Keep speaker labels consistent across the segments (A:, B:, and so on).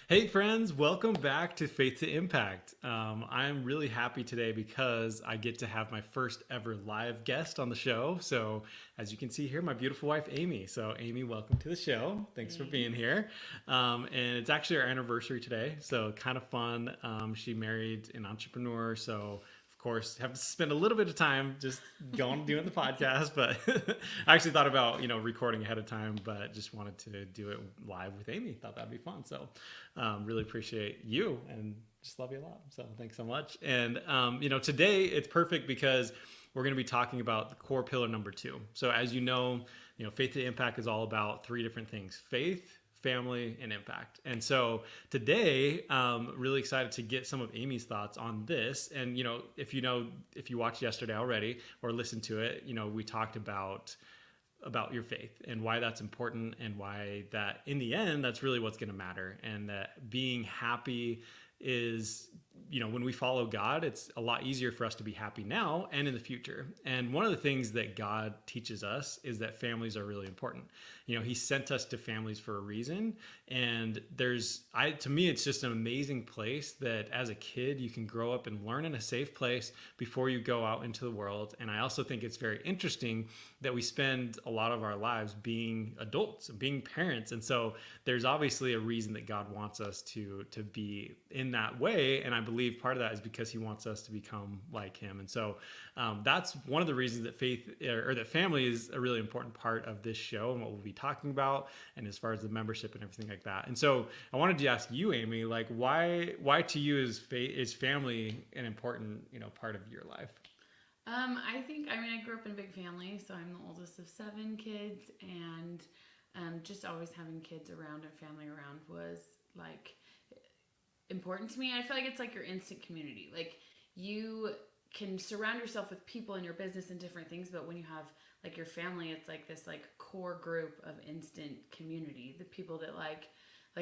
A: Hey, friends, welcome back to Faith to Impact. I'm really happy today because I get to have my first ever live guest on the show. So, as you can see here, my beautiful wife, Amy. So, Amy, welcome to the show. Thanks for being
B: Thanks.
A: here. And it's actually our anniversary today. So, kind of fun. She married an entrepreneur. So, of course, have to spend a little bit of time just going doing the podcast. But I actually thought about recording ahead of time, but just wanted to do it live with Amy. Thought that'd be fun. So really appreciate you and just love you a lot. So thanks so much. And today it's perfect because we're going to be talking about the core pillar number two. So as Faith to Impact is all about three different things: faith, family, and impact. And so today, really excited to get some of Amy's thoughts on this. And if you watched yesterday already or listened to it, we talked about your faith and why that's important, and why that in the end that's really what's going to matter, and that being happy is, when we follow God, it's a lot easier for us to be happy now and in the future. And one of the things that God teaches us is that families are really important. He sent us to families for a reason. And to me, it's just an amazing place that as a kid, you can grow up and learn in a safe place before you go out into the world. And I also think it's very interesting that we spend a lot of our lives being adults and being parents. And so there's obviously a reason that God wants us to be in that way. And I believe part of that is because he wants us to become like him. And so that's one of the reasons that faith or that family is a really important part of this show and what we'll be talking about, and as far as the membership and everything like that. And so I wanted to ask you, Amy, like why to you is family an important part of your life?
B: I grew up in a big family, so I'm the oldest of seven kids, and just always having kids around and family around was like important to me. I feel like it's like your instant community. Like you can surround yourself with people in your business and different things, but when you have like your family, it's like this like core group of instant community. The people that like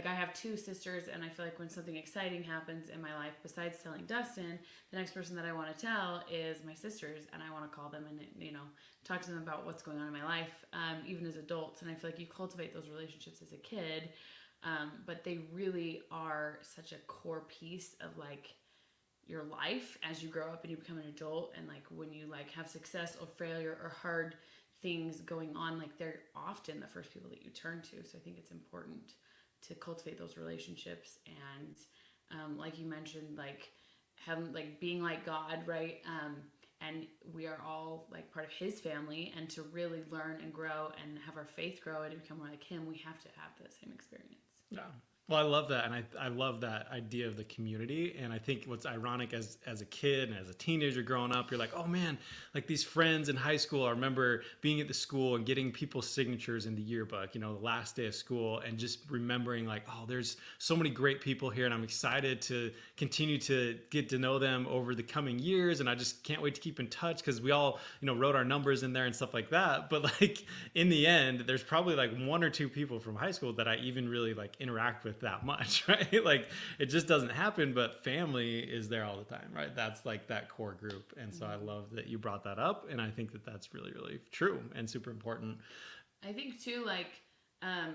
B: I have two sisters, and I feel like when something exciting happens in my life, besides telling Dustin, the next person that I want to tell is my sisters, and I want to call them and talk to them about what's going on in my life, even as adults. And I feel like you cultivate those relationships as a kid, but they really are such a core piece of like your life as you grow up and you become an adult, and like when you like have success or failure or hard things going on, like they're often the first people that you turn to. So I think it's important to cultivate those relationships, and like you mentioned, like having like being like God, right? And we are all like part of his family, and to really learn and grow and have our faith grow and become more like him, we have to have the same experience.
A: Yeah. Well, I love that. And I love that idea of the community. And I think what's ironic as a kid and as a teenager growing up, you're like, oh man, like these friends in high school, I remember being at the school and getting people's signatures in the yearbook, the last day of school, and just remembering like, oh, there's so many great people here, and I'm excited to continue to get to know them over the coming years. And I just can't wait to keep in touch because we all, wrote our numbers in there and stuff like that. But like in the end, there's probably like one or two people from high school that I even really like interact with that much, right? Like it just doesn't happen, but family is there all the time, right? That's like that core group. And so I love that you brought that up, and I think that that's really, really true and super important.
B: I think too, like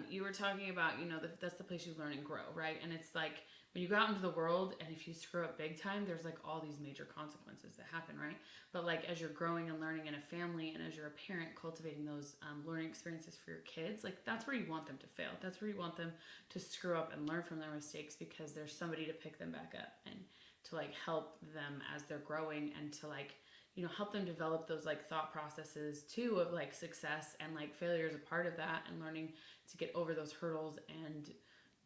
B: you were talking about, that's the place you learn and grow, right? And it's like when you go out into the world, and if you screw up big time, there's like all these major consequences that happen, right? But like as you're growing and learning in a family, and as you're a parent cultivating those learning experiences for your kids, like that's where you want them to fail. That's where you want them to screw up and learn from their mistakes, because there's somebody to pick them back up and to like help them as they're growing, and to like help them develop those like thought processes too of like success and like failure is a part of that, and learning to get over those hurdles, and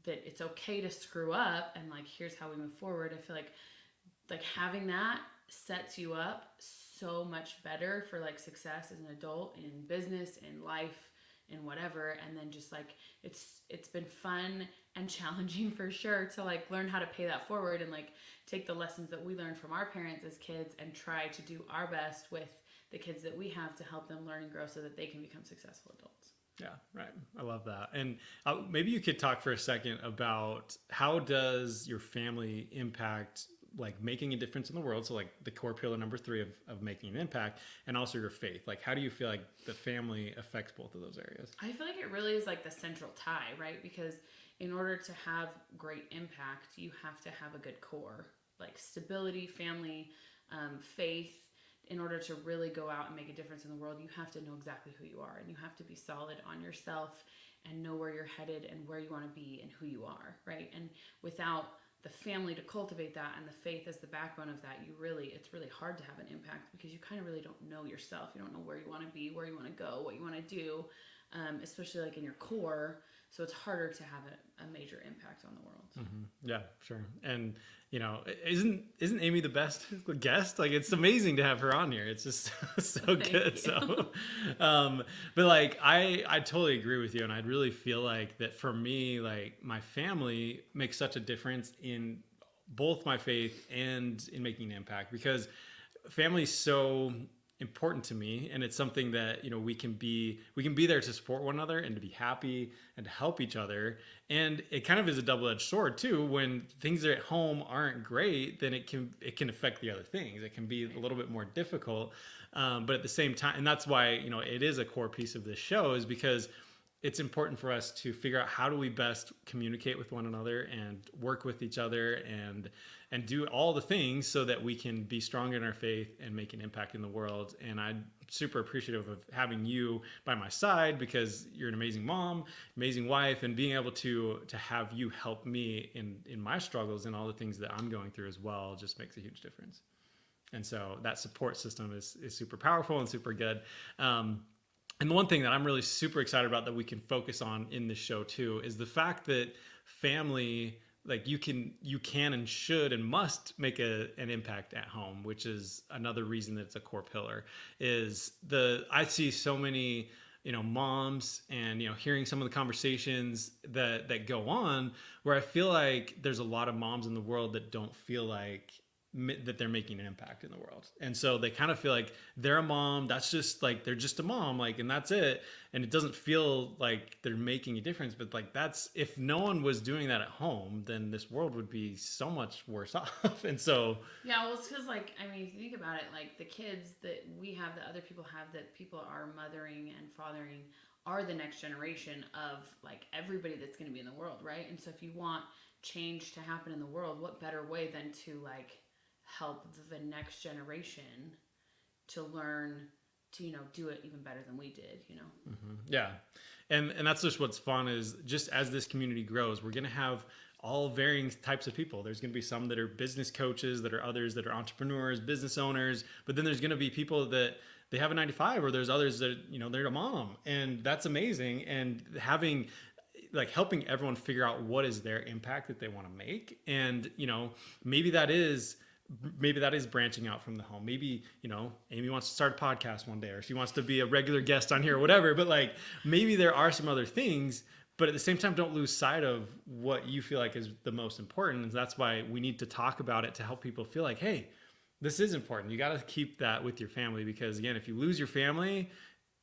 B: that it's okay to screw up, and like here's how we move forward. I feel like having that sets you up so much better for like success as an adult in business, in life, in whatever. And then just like it's been fun and challenging for sure to like learn how to pay that forward, and like take the lessons that we learned from our parents as kids and try to do our best with the kids that we have to help them learn and grow so that they can become successful adults.
A: Yeah, right. I love that. And maybe you could talk for a second about how does your family impact like making a difference in the world? So like the core pillar number three of making an impact, and also your faith. Like how do you feel like the family affects both of those areas?
B: I feel like it really is like the central tie, right? Because in order to have great impact, you have to have a good core, like stability, family, faith. In order to really go out and make a difference in the world, you have to know exactly who you are, and you have to be solid on yourself and know where you're headed and where you want to be and who you are, right? And without the family to cultivate that and the faith as the backbone of that, it's really hard to have an impact, because you kind of really don't know yourself. You don't know where you want to be, where you want to go, what you want to do, especially like in your core. So it's harder to have a major impact on the world.
A: Mm-hmm. Yeah, sure. And isn't Amy the best guest? Like, it's amazing to have her on here. It's just so good. So, but like, I totally agree with you. And I really feel like that for me, like my family makes such a difference in both my faith and in making an impact, because family is so important to me, and it's something that we can be there to support one another and to be happy and to help each other. And it kind of is a double-edged sword too. When things at home aren't great, then it can affect the other things. It can be a little bit more difficult, but at the same time, and that's why it is a core piece of this show, is because it's important for us to figure out how do we best communicate with one another and work with each other and do all the things so that we can be stronger in our faith and make an impact in the world. And I'm super appreciative of having you by my side, because you're an amazing mom, amazing wife, and being able to have you help me in my struggles and all the things that I'm going through as well just makes a huge difference. And so that support system is super powerful and super good. And the one thing that I'm really super excited about that we can focus on in this show too is the fact that family, like you can and should and must make an impact at home, which is another reason that it's a core pillar. I see so many moms and hearing some of the conversations that go on, where I feel like there's a lot of moms in the world that don't feel like that they're making an impact in the world. And so they kind of feel like they're a mom, that's just like, they're just a mom, like, and that's it. And it doesn't feel like they're making a difference. But like, if no one was doing that at home, then this world would be so much worse off. And so,
B: yeah, well, it's because like, I mean, if you think about it, like the kids that we have, that other people have, that people are mothering and fathering, are the next generation of like everybody that's going to be in the world, right? And so if you want change to happen in the world, what better way than to like help the next generation to learn to do it even better than we did.
A: Mm-hmm. Yeah, and that's just what's fun, is just as this community grows, we're going to have all varying types of people. There's going to be some that are business coaches, that are others that are entrepreneurs, business owners, but then there's going to be people that they have a 9-to-5, or there's others that they're a mom, and that's amazing. And having like helping everyone figure out what is their impact that they want to make, and maybe that is branching out from the home. Maybe, Amy wants to start a podcast one day, or she wants to be a regular guest on here or whatever. But like, maybe there are some other things, but at the same time, don't lose sight of what you feel like is the most important. And that's why we need to talk about it, to help people feel like, hey, this is important. You got to keep that with your family, because again, if you lose your family,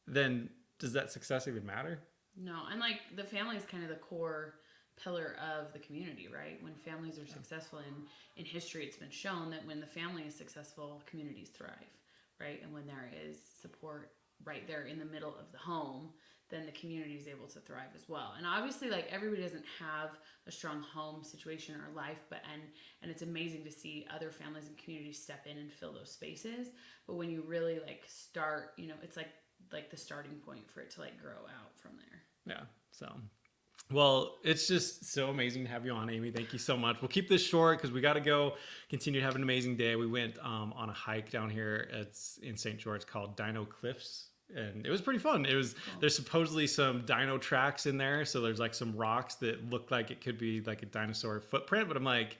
A: then does that success even matter?
B: No. And like the family is kind of the core pillar of the community, right? When families are successful, in history it's been shown that when the family is successful, communities thrive, right? And when there is support right there in the middle of the home, then the community is able to thrive as well. And obviously, like, everybody doesn't have a strong home situation or life, but and it's amazing to see other families and communities step in and fill those spaces. But when you really like start, it's like the starting point for it to like grow out from there.
A: Yeah. So, well, it's just so amazing to have you on, Amy. Thank you so much. We'll keep this short because we got to go continue to have an amazing day. We went on a hike down here. It's in St. George, called Dino Cliffs. And it was pretty fun. There's supposedly some dino tracks in there. So there's like some rocks that look like it could be like a dinosaur footprint. But I'm like,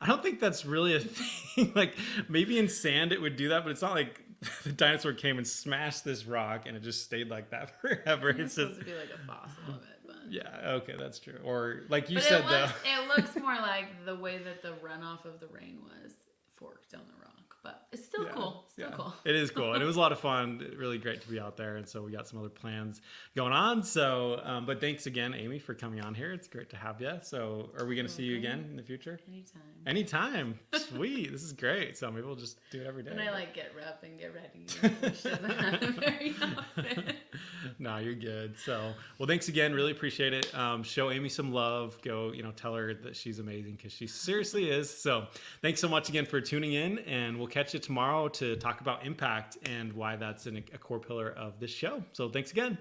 A: I don't think that's really a thing. Like, maybe in sand it would do that, but it's not like the dinosaur came and smashed this rock and it just stayed like that forever.
B: It's supposed to be like a fossil of it.
A: Yeah, okay, that's true. Or like you said,
B: it looks more like the way that the runoff of the rain was forked on the rock. but it's still cool. Still cool.
A: It is cool. And it was a lot of fun. Really great to be out there. And so we got some other plans going on. So, but thanks again, Amy, for coming on here. It's great to have you. So are we going to see you again in the future? Anytime. Sweet. This is great. So maybe we'll just do it every day.
B: And I like get rough and get ready, which doesn't happen very often.
A: No, you're good. So, well, thanks again. Really appreciate it. Show Amy some love. Go, tell her that she's amazing, because she seriously is. So thanks so much again for tuning in, and we'll catch you tomorrow to talk about impact and why that's a core pillar of this show. So thanks again.